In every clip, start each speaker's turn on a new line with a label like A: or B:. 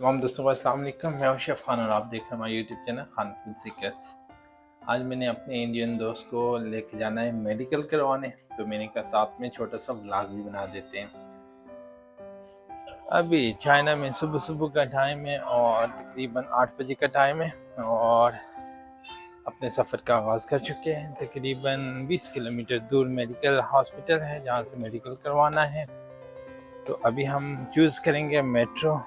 A: तमाम दोस्तों को अस्सलाम वालेकुम। मैं हूं शेफ़ खान और आप देख रहे हैं हमारा YouTube channel Khan food secrets. आज मैंने अपने इंडियन दोस्त को लेके जाना है मेडिकल करवाने, तो मैंने कहा साथ में छोटा सा व्लॉग भी बना देते हैं। अभी चाइना में सुबह सुबह का टाइम है और तकरीबन 8 बजे का टाइम है और अपने सफ़र का आगाज़ कर चुके हैं। तकरीबन 20 किलोमीटर दूर मेडिकल हॉस्पिटल है जहाँ से मेडिकल करवाना है। तो अभी हम चूज़ करेंगे मेट्रो।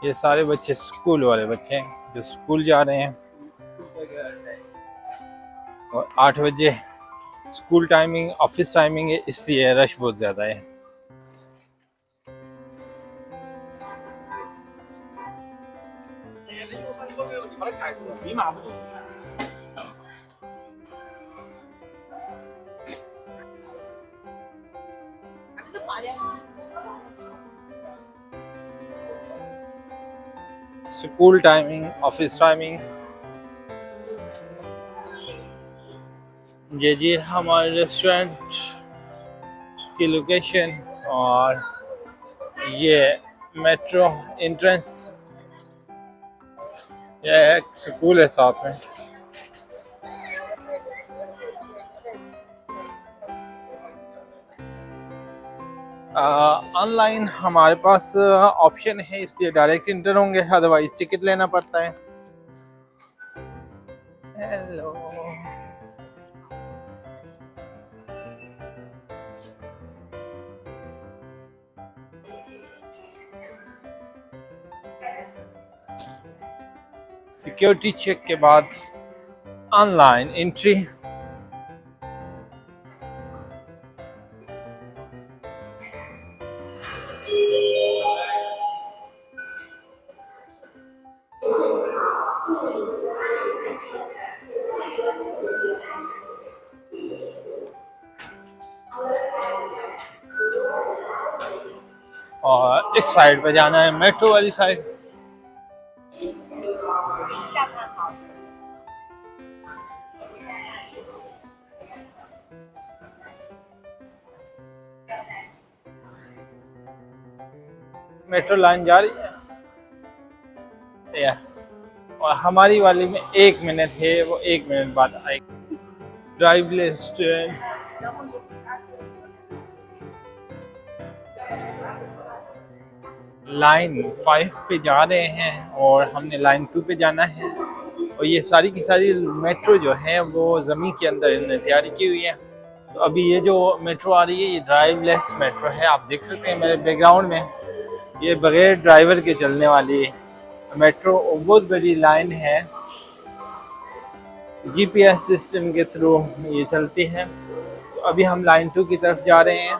A: ये सारे बच्चे स्कूल वाले बच्चे हैं जो स्कूल जा रहे हैं और 8 बजे स्कूल टाइमिंग ऑफिस टाइमिंग है, इसलिए रश बहुत ज़्यादा है। स्कूल टाइमिंग ऑफिस टाइमिंग, ये जी हमारे रेस्टोरेंट की लोकेशन और ये मेट्रो एंट्रेंस, ये एक स्कूल है साथ में। ऑनलाइन हमारे पास ऑप्शन है, इसलिए डायरेक्ट इंटर होंगे, अदरवाइज टिकट लेना पड़ता है। हेलो, सिक्योरिटी चेक के बाद ऑनलाइन एंट्री। और इस साइड पे जाना है, मेट्रो वाली साइड। मेट्रो लाइन जा रही है या, और हमारी वाली में 1 मिनट है, वो 1 मिनट बाद आएगी। Driveless train. लाइन 5 पे जा रहे हैं और हमने लाइन 2 पे जाना है। और ये सारी की सारी मेट्रो जो है वो ज़मीन के अंदर इन्होंने तैयारी की हुई है। तो अभी ये जो मेट्रो आ रही है ये ड्राइवलेस मेट्रो है। आप देख सकते हैं मेरे बैकग्राउंड में, ये बगैर ड्राइवर के चलने वाली मेट्रो बहुत बड़ी लाइन है, जीपीएस सिस्टम के थ्रू ये चलती है। तो अभी हम लाइन 2 की तरफ जा रहे हैं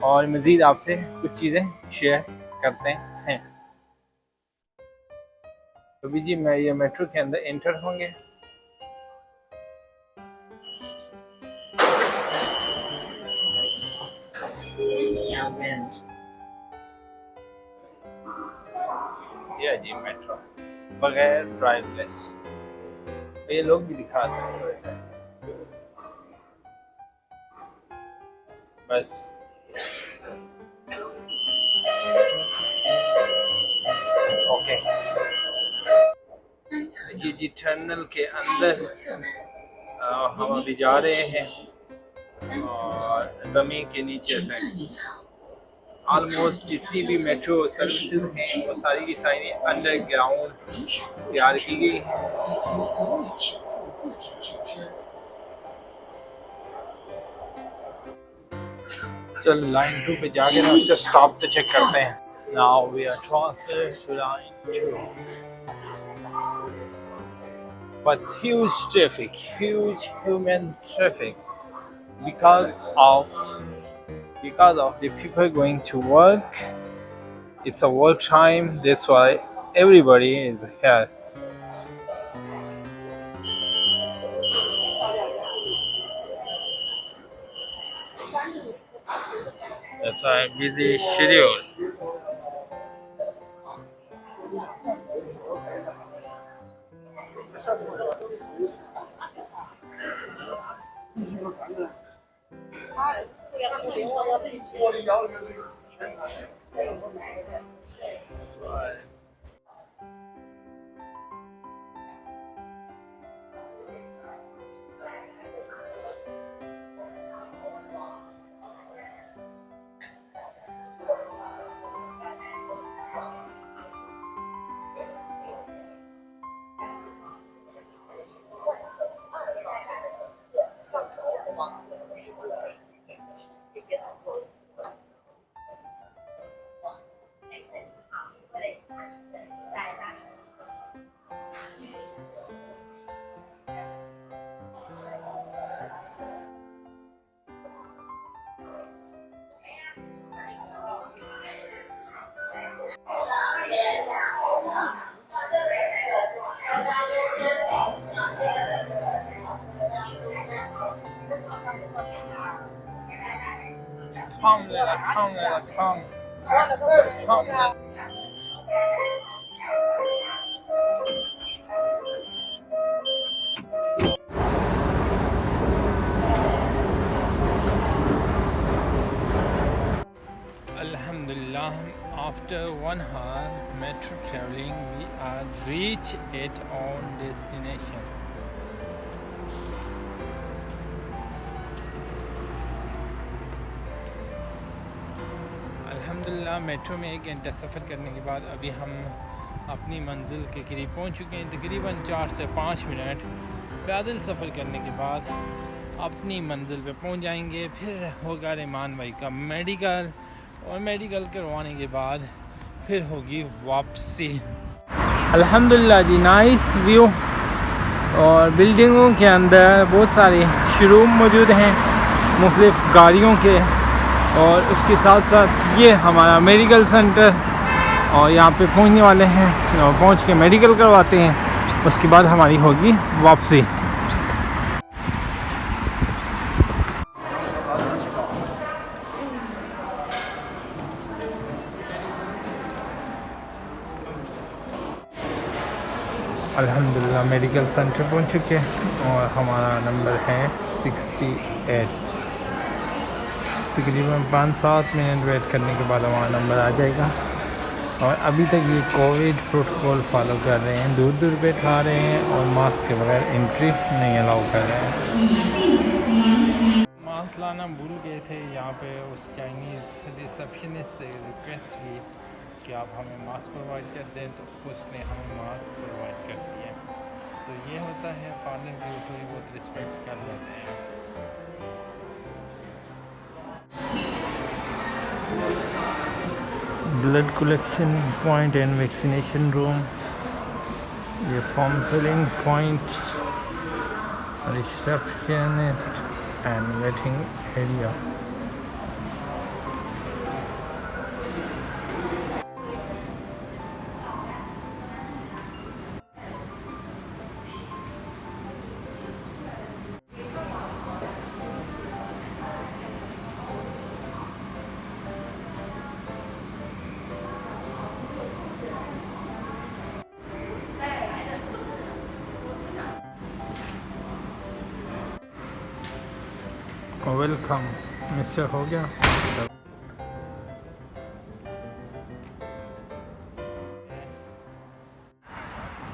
A: और मज़ीद आपसे कुछ चीज़ें शेयर करते हैं। तो भी जी मैं ये मेट्रो के अंदर एंटर होंगे। ये जी मेट्रो बगैर ड्राइवलेस, ये लोग भी दिखाते हैं थोड़े बस। ओके, ये जी टर्मिनल के अंदर हम अभी जा रहे हैं और ज़मीन के नीचे से ऑलमोस्ट जितनी भी मेट्रो सर्विसेज हैं वो सारी की सारी अंडरग्राउंड तैयार की गई हैं। चल लाइन 2 पे जाके ना उसका स्टॉप तो चेक करते हैं। Now we are transferred to line 2. But huge traffic, huge human traffic because of the people going to work. It's a work time, that's why everybody is here. That's a busy schedule. Alhamdulillah, after 1 hour metro traveling, we are reached at our destination. अल्हम्दुलिल्लाह metro में 1 घंटा सफ़र करने के बाद अभी हम अपनी मंजिल के करीब पहुंच चुके हैं। तकरीबन 4 से 5 मिनट पैदल सफ़र करने के बाद अपनी मंजिल पे पहुंच जाएंगे। फिर होगा रहमान भाई का मेडिकल, और मेडिकल करवाने के बाद फिर होगी वापसी। अल्हम्दुलिल्लाह जी, नाइस व्यू, और बिल्डिंगों के अंदर बहुत सारे शोरूम मौजूद हैं मुख्तलिफ़ गाड़ियों के, और उसके साथ साथ ये हमारा मेडिकल सेंटर, और यहाँ पे पहुँचने वाले हैं और पहुँच के मेडिकल करवाते हैं। उसके बाद हमारी होगी वापसी। अल्हम्दुलिल्लाह मेडिकल सेंटर पहुँच चुके हैं और हमारा नंबर है 68। तकरीबन 5-7 मिनट वेट करने के बाद हमारा नंबर आ जाएगा। और अभी तक ये कोविड प्रोटोकॉल फॉलो कर रहे हैं, दूर दूर बैठा रहे हैं और मास्क के बगैर एंट्री नहीं अलाउ कर रहे हैं। मास्क लाना भूल गए थे। यहाँ पे उस चाइनीज़ रिसेप्शनिस्ट से रिक्वेस्ट की कि आप हमें मास्क प्रोवाइड कर दें, तो उसने हमें मास्क प्रोवाइड कर दिया। तो ये होता है, फॉरेन की थोड़ी बहुत रिस्पेक्ट कर लेते हैं। Blood collection point and vaccination room, ये form filling point, receptionist and waiting area. Welcome mister हो गया।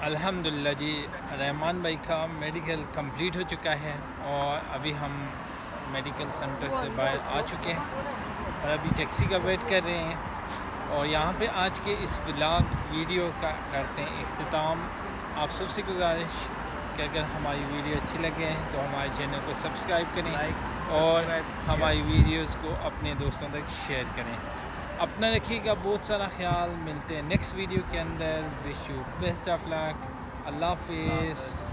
A: अल्हम्दुलिल्लाह जी, रहमान भाई का मेडिकल कंप्लीट हो चुका है और अभी हम मेडिकल सेंटर से बाहर आ चुके हैं और अभी टैक्सी का वेट कर रहे हैं। और यहाँ पे आज के इस व्लॉग वीडियो का करते हैं इख्तिताम। आप सबसे गुजारिश कि अगर हमारी वीडियो अच्छी लगे तो हमारे चैनल को सब्सक्राइब करें और हमारी वीडियोस को अपने दोस्तों तक शेयर करें। अपना रखिएगा बहुत सारा ख्याल। मिलते हैं नेक्स्ट वीडियो के अंदर। Wish you best of luck. अल्लाह हाफिज़।